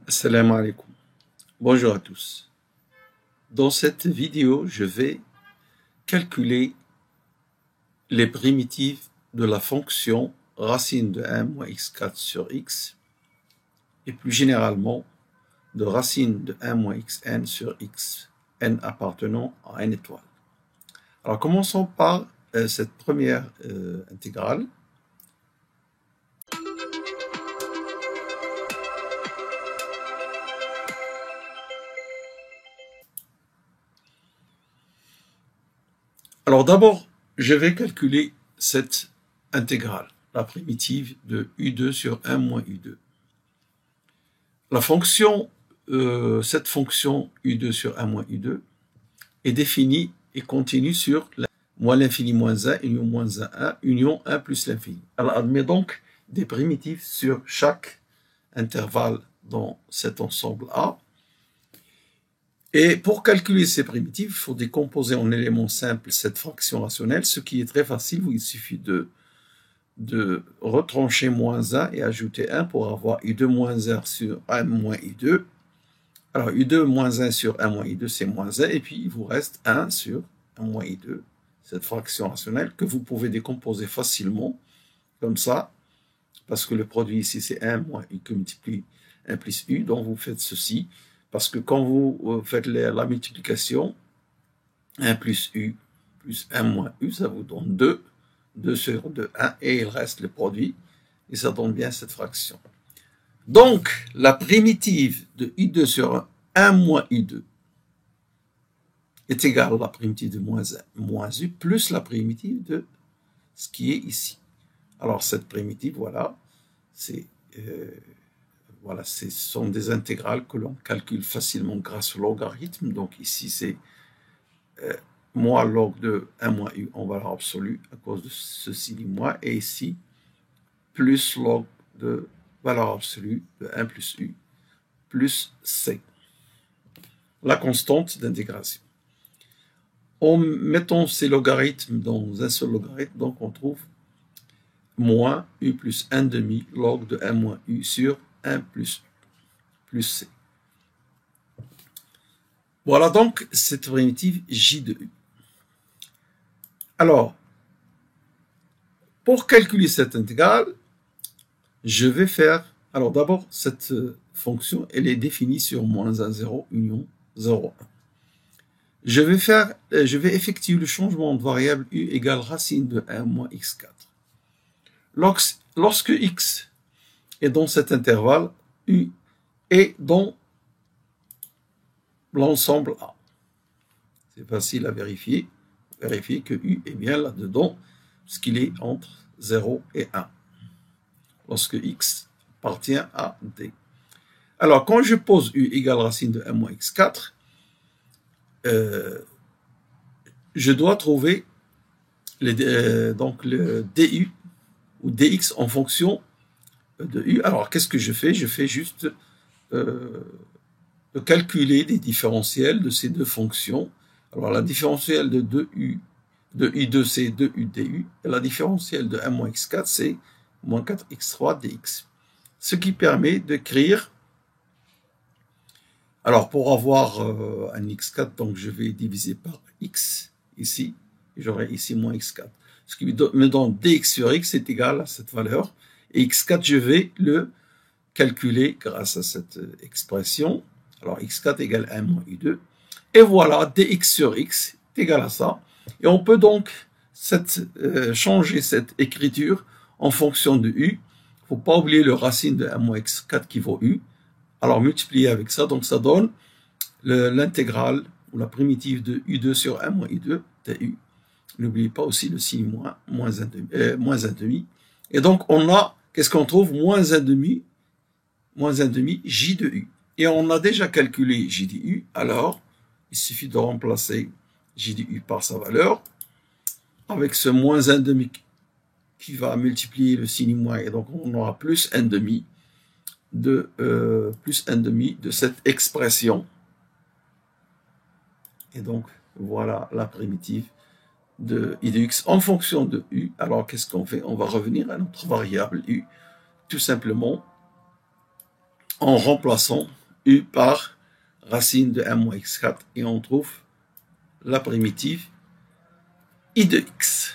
Assalamu alaikum. Bonjour à tous. Dans cette vidéo, je vais calculer les primitives de la fonction racine de 1 moins x4 sur x et plus généralement de racine de 1 moins xn sur x, n appartenant à n étoile. Alors commençons par cette première intégrale. Alors d'abord, je vais calculer cette intégrale, la primitive de u2 sur 1 moins u2. La fonction, cette fonction u2 sur 1 moins u2 est définie et continue sur moins l'infini moins 1, union moins 1, union 1 plus l'infini. Elle admet donc des primitives sur chaque intervalle dans cet ensemble A. Et pour calculer ces primitives, il faut décomposer en éléments simples cette fraction rationnelle, ce qui est très facile. Il suffit de retrancher moins 1 et ajouter 1 pour avoir u2 moins 1 sur 1 moins u2. Alors u2 moins 1 sur 1 moins u2, c'est moins 1, et puis il vous reste 1 sur 1 moins u2, cette fraction rationnelle que vous pouvez décomposer facilement, comme ça, parce que le produit ici c'est 1 moins u que multiplie 1 plus u, donc vous faites ceci. Parce que quand vous faites la multiplication, 1 plus u plus 1 moins u, ça vous donne 2, 2 sur 2, 1, et il reste le produit, et ça donne bien cette fraction. Donc, la primitive de u2 sur 1 moins u2 est égale à la primitive de moins 1 moins u plus la primitive de ce qui est ici. Alors, cette primitive, voilà, ce sont des intégrales que l'on calcule facilement grâce au logarithme. Donc ici, c'est moins log de 1 moins u en valeur absolue à cause de ceci du moins. Et ici, plus log de valeur absolue de 1 plus u plus c. La constante d'intégration. En mettant ces logarithmes dans un seul logarithme, donc on trouve moins u plus 1 demi log de 1 moins u sur 1 plus c. Voilà donc cette primitive j de u. Alors, pour calculer cette intégrale, je vais faire... Alors d'abord, cette fonction, elle est définie sur moins 1, 0, union 0, 1. Je vais effectuer le changement de variable u égale racine de 1 moins x4. Lorsque x est dans cet intervalle, u est dans l'ensemble A. C'est facile à vérifier. Vérifier que u est bien là-dedans, puisqu'il est entre 0 et 1. Lorsque x appartient à D. Alors, quand je pose u égale racine de 1 moins x4, je dois trouver donc le du ou dx en fonction de u. Alors, qu'est-ce que je fais? Je fais juste calculer les différentiels de ces deux fonctions. Alors, la différentielle de 2u, de i2, c'est 2u du, et la différentielle de 1 moins x4, c'est moins 4x3 dx. Ce qui permet d'écrire, alors pour avoir un x4, donc je vais diviser par x, ici, et j'aurai ici moins x4. Ce qui me donne dx sur x est égal à cette valeur. Et x4, je vais le calculer grâce à cette expression. Alors, x4 égale 1 moins u2. Et voilà, dx sur x est égal à ça. Et on peut donc changer cette écriture en fonction de u. Il ne faut pas oublier le racine de 1 moins x4 qui vaut u. Alors, multiplier avec ça, donc ça donne l'intégrale ou la primitive de u2 sur 1 moins u2 du. N'oubliez pas aussi le signe moins 1 demi. Et donc, on a, qu'est-ce qu'on trouve? Moins 1 demi j de u. Et on a déjà calculé j de u, alors il suffit de remplacer j de u par sa valeur, avec ce moins 1 demi qui va multiplier le signe moins, et donc on aura plus 1 demi de cette expression. Et donc, voilà la primitive de i de x en fonction de u. Alors, qu'est-ce qu'on fait? On va revenir à notre variable u, tout simplement en remplaçant u par racine de 1 moins x4 et on trouve la primitive i de x.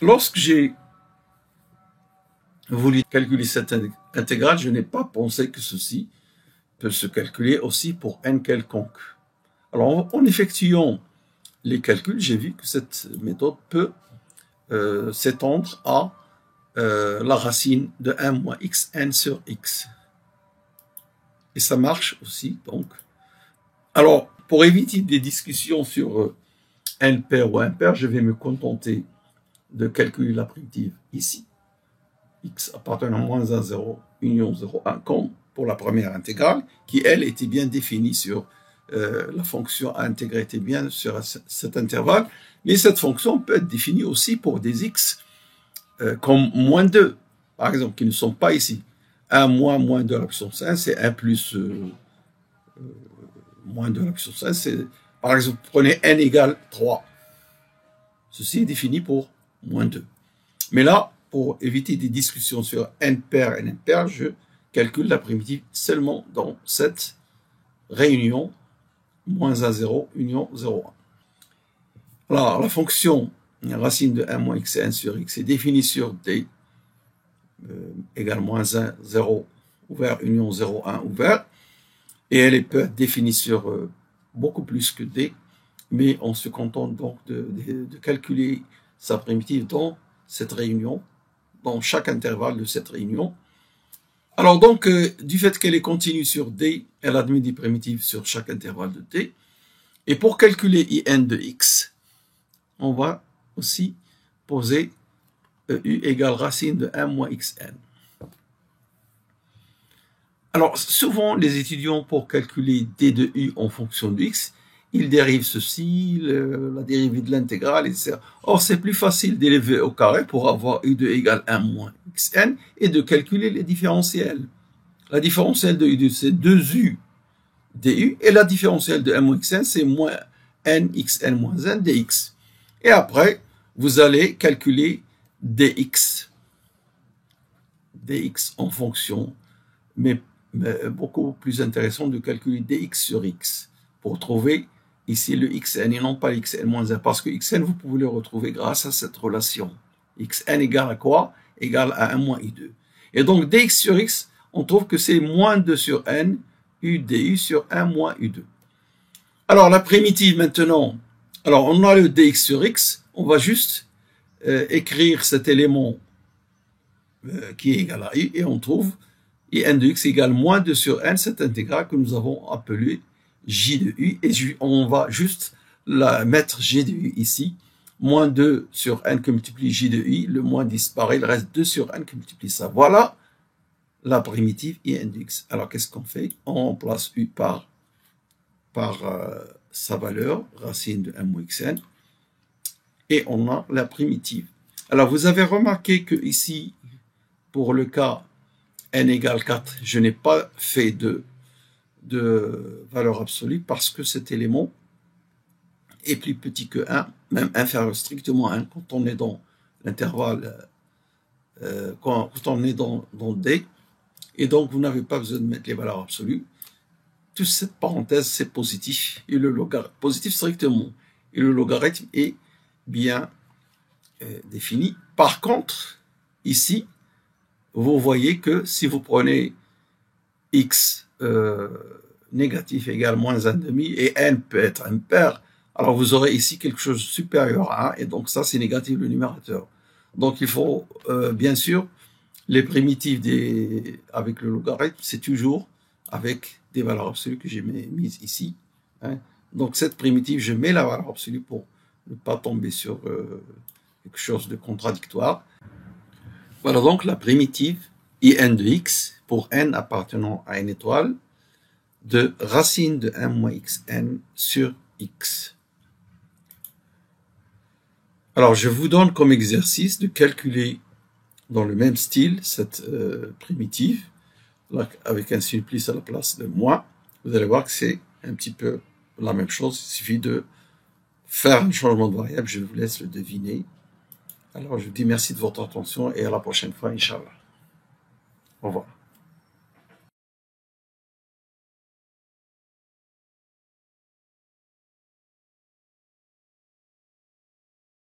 Lorsque j'ai voulu calculer cette intégrale, je n'ai pas pensé que ceci peut se calculer aussi pour n quelconque. Alors, en effectuant les calculs, j'ai vu que cette méthode peut s'étendre à la racine de 1 moins xn sur x. Et ça marche aussi, donc. Alors, pour éviter des discussions sur n pair ou impair, je vais me contenter de calculer la primitive ici. X appartenant à moins 1, 0, union 0, 1, comme pour la première intégrale, qui, elle, était bien définie sur la fonction à intégrer était bien sur cet intervalle, mais cette fonction peut être définie aussi pour des x comme moins 2, par exemple, qui ne sont pas ici. 1 moins 2 à la puissance 1, c'est 1 plus moins 2 à la puissance 1, c'est, par exemple, prenez n égale 3. Ceci est défini pour moins 2. Mais là, pour éviter des discussions sur n pair et n impair, je calcule la primitive seulement dans cette réunion moins 1, 0, union 0, 1. Alors, la fonction racine de 1 moins xn sur x est définie sur d égale moins 1, 0, ouvert, union 0, 1, ouvert. Et elle peut être définie sur beaucoup plus que d, mais on se contente donc de calculer sa primitive dans cette réunion, dans chaque intervalle de cette réunion. Alors donc, du fait qu'elle est continue sur d, elle admet des primitives sur chaque intervalle de d. Et pour calculer in de x, on va aussi poser u égale racine de 1 moins xn. Alors, souvent, les étudiants, pour calculer d de u en fonction de x, ils dérivent ceci, la dérivée de l'intégrale, etc. Or, c'est plus facile d'élever au carré pour avoir u de égale 1 moins xn et de calculer les différentiels. La différentielle de u2, c'est 2u du, et la différentielle de 1 moins xn, c'est moins n xn moins n dx. Et après, vous allez calculer dx en fonction, mais beaucoup plus intéressant de calculer dx sur x pour trouver ici le xn et non pas xn moins 1, parce que xn, vous pouvez le retrouver grâce à cette relation. Xn égale à quoi? Égale à 1 moins i2. Et donc, dx sur x, on trouve que c'est moins 2 sur n, u du sur 1 moins u2. Alors, la primitive maintenant, alors on a le dx sur x, on va juste écrire cet élément qui est égal à u, et on trouve in de x égale moins 2 sur n, cette intégrale que nous avons appelée j de u, et on va juste la mettre j de u ici, moins 2 sur n que multiplie j de u, le moins disparaît, il reste 2 sur n que multiplie ça. Voilà la primitive in de x. Alors qu'est-ce qu'on fait? On remplace u par sa valeur, racine de 1 moins xn, et on a la primitive. Alors vous avez remarqué que ici, pour le cas n égale 4, je n'ai pas fait de valeur absolue parce que cet élément est plus petit que 1, même inférieur strictement à 1 quand on est dans l'intervalle, quand on est dans D, et donc vous n'avez pas besoin de mettre les valeurs absolues. Toute cette parenthèse, c'est positif, et le logarithme, positif strictement, et le logarithme est bien défini. Par contre, ici, vous voyez que si vous prenez x négatif égale moins 1,5 et n peut être impair, alors vous aurez ici quelque chose de supérieur à 1, et donc ça c'est négatif le numérateur. Donc il faut bien sûr les primitives avec le logarithme, c'est toujours avec des valeurs absolues que j'ai mises ici. Hein. Donc cette primitive, je mets la valeur absolue pour ne pas tomber sur quelque chose de contradictoire. Voilà donc la primitive in de x pour n appartenant à une étoile de racine de 1 moins xn sur x. Alors je vous donne comme exercice de calculer dans le même style cette primitive avec un supplice à la place de moins. Vous allez voir que c'est un petit peu la même chose. Il suffit de faire un changement de variable. Je vous laisse le deviner. Alors, je vous dis merci de votre attention et à la prochaine fois, Inch'Allah. Au revoir.